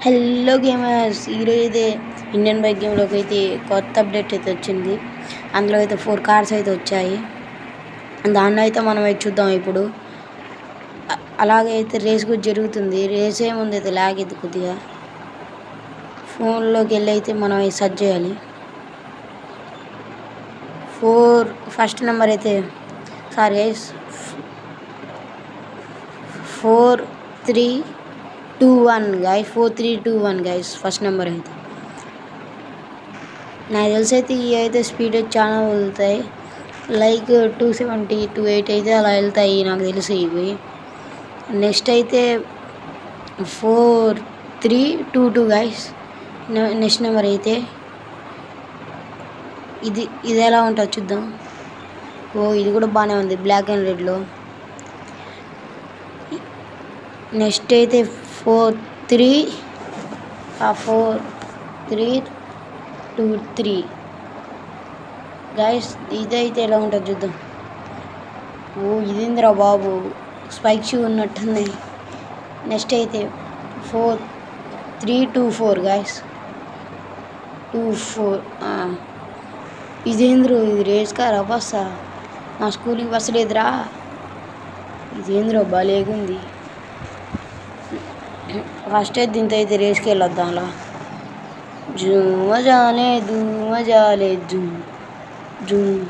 Hello gamers, ఈరోజు అయితే Indian bike గేమ్లోకి అయితే కొత్త అప్డేట్ అయితే వచ్చింది. అందులో అయితే 4 కార్స్ అయితే వచ్చాయి. దాన్ని అయితే మనం అయితే చూద్దాం. ఇప్పుడు అలాగే అయితే రేస్ కూడా జరుగుతుంది. రేస్ ఏముంది అయితే లాగ్ అయితే కొద్దిగా ఫోన్లోకి వెళ్ళి అయితే మనం అయితే సెర్చ్ చేయాలి. ఫస్ట్ నెంబర్ అయితే 4321 గైస్, 4321 గైస్ ఫస్ట్ నెంబర్ అయితే. నాకు తెలిసి అయితే ఇవి అయితే స్పీడ్ అయితే చాలా వెళ్తాయి, లైక్ 270 280 అయితే అలా వెళ్తాయి నాకు తెలిసి ఇవి. నెక్స్ట్ అయితే 4322 గైస్ నెక్స్ట్ నెంబర్ అయితే. ఇది ఎలా ఉంటుంది చూద్దాం. ఇది కూడా బాగానే ఉంది, బ్లాక్ అండ్ రెడ్లో. నెక్స్ట్ అయితే 4323 గైస్, ఇదైతే ఎలా ఉంటుంది చూద్దాం. ఇదిందిరా బాబు, స్పైక్ షూ ఉన్నట్టుంది. నెక్స్ట్ అయితే 4324 గైస్, 24. ఇదేంద్రో, ఇది రేస్ కారా బస్సా? నా స్కూల్కి బస్సు లేదురా. ఇదేంద్రో బాలేగుంది. ఫస్ట్ అయితే దీంతో అయితే రేస్కి వెళ్ళొద్దాం. అలా జూమజాలే ధూమజాలే జూమ్ జూమ్.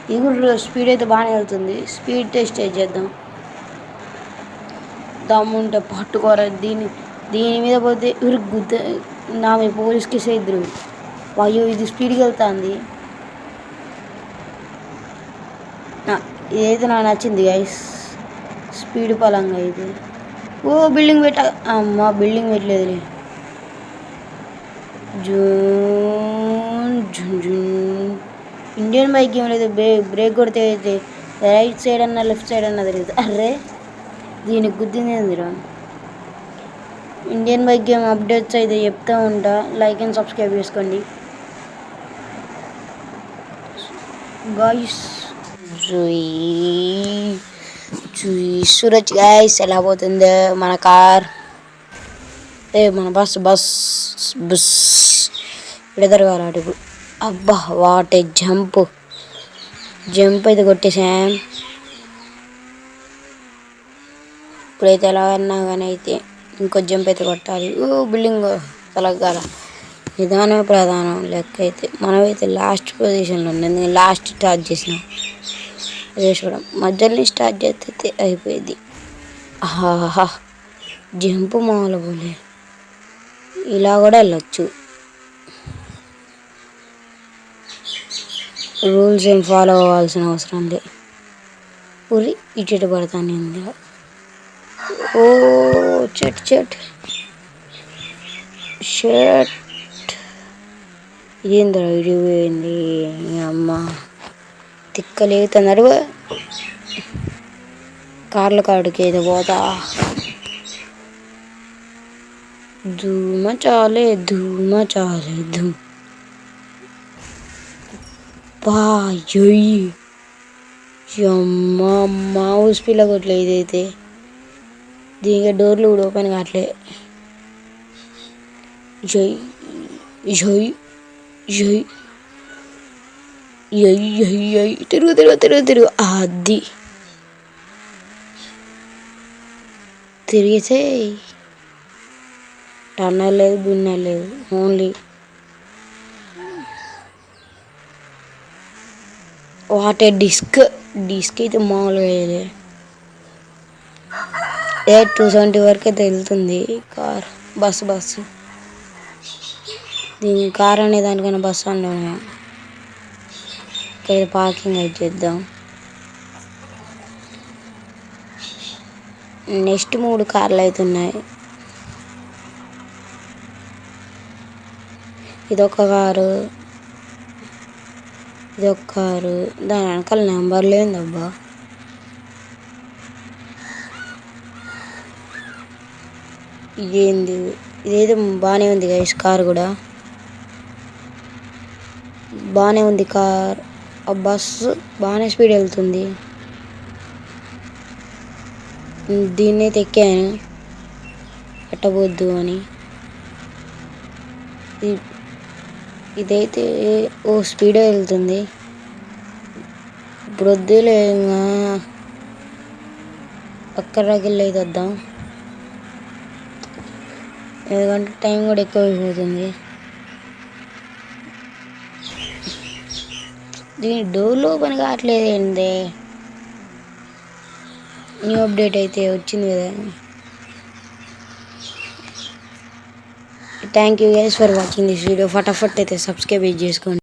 ఇది కూడా స్పీడ్ అయితే బాగానే వెళ్తుంది. స్పీడ్ టెస్ట్ అయితే చేద్దాం. దమ్ముంటే పట్టుకోరా దీని మీద పోతే గుద్ద నా మీద పోలీస్కి సేద్దురు. అయ్యో, ఇది స్పీడ్కి వెళ్తుంది. ఇదైతే నాకు నచ్చింది గైస్, స్పీడ్ పరంగా అయితే. బిల్డింగ్ అమ్మ బిల్డింగ్ పెట్టలేదులే. June June. ఇండియన్ బైక్ గేమ్లో అయితే బ్రేక్ కొడితే అయితే రైట్ సైడ్ అన్నా లెఫ్ట్ సైడ్ అన్నా తెలియదు. అర్రే, దీనికి గుద్దింది ఏందిరా. ఇండియన్ బైక్ గేమ్ అప్డేట్స్ అయితే చెప్తూ ఉంటా. లైక్ అండ్ సబ్స్క్రైబ్ చేసుకోండి గాయ్స్. సూరజ్ గైస్, ఎలా పోతుంది మన కార్? మన బస్ ఇక్కడ తిరగాలి. ఇప్పుడు అబ్బా, వాటే జంప్ అయితే కొట్టేసాం. ఇప్పుడైతే ఎలాగన్నా కానీ అయితే ఇంకో జంప్ అయితే కొట్టాలి. బిల్డింగ్ తలగాల. నిదానమే ప్రధానం లెక్క అయితే. మనమైతే లాస్ట్ పొజిషన్లో ఉంది, ఎందుకంటే లాస్ట్ స్టార్ట్ చేసినాం. చూడం మధ్యలో స్టార్ట్ చేస్తే అయిపోయింది. ఆహా, జంపు మామూలు పోలే. ఇలా కూడా వెళ్ళొచ్చు. రూల్స్ ఏం ఫాలో అవ్వాల్సిన అవసరం లే. ఇటు పడతాను ఇందులో. చెట్ ఇదేంద్రా ఇడిపోయింది. అమ్మ తిక్కలేతున్నారు. కార్ల కాడికి ఏదో పోతా. ధూమ చాలే ధూమ్. మామూలు స్పీడ్లో కొట్టలే. ఇదైతే దీనికి డోర్లు కూడా ఓపెన్ కావట్లే. జై జై జై తిరుగు. అది తిరిగితే టన్నర్ లేదు, బిన్నర్ లేదు, ఓన్లీ వాటే డిస్క్ అయితే మామూలుగా అయ్యేది. 270 వరకు అయితే వెళ్తుంది కార్. బస్సు దీని కార్ అనే దానికన్నా బస్సు అండి. ఇక్కడ పార్కింగ్ అయితే చేద్దాం. నెక్స్ట్ 3 కార్లు అయితే ఉన్నాయి. ఇదొక కారు, దాని వెనకాల నెంబర్ లేదబ్బా. ఇదేంది, ఇదేదో బాగానే ఉంది గైస్. కార్ కూడా బాగానే ఉంది. కార్ బస్సు బాగానే స్పీడ్ వెళ్తుంది. దీన్ని అయితే ఎక్కాను, పెట్టబోద్దు అని. ఇదైతే స్పీడే వెళ్తుంది. ఇప్పుడు వద్దులే, ఇంకా అక్కడికి అయితే వద్దాం, ఎందుకంటే టైం కూడా ఎక్కువ అయిపోతుంది. దీని డోర్లో ఓపెన్ కావట్లేదు ఏంది? న్యూ అప్డేట్ అయితే వచ్చింది కదా. Thank you guys for watching this video. ఫటాఫట్ అయితే సబ్స్క్రైబ్ చేసుకోండి.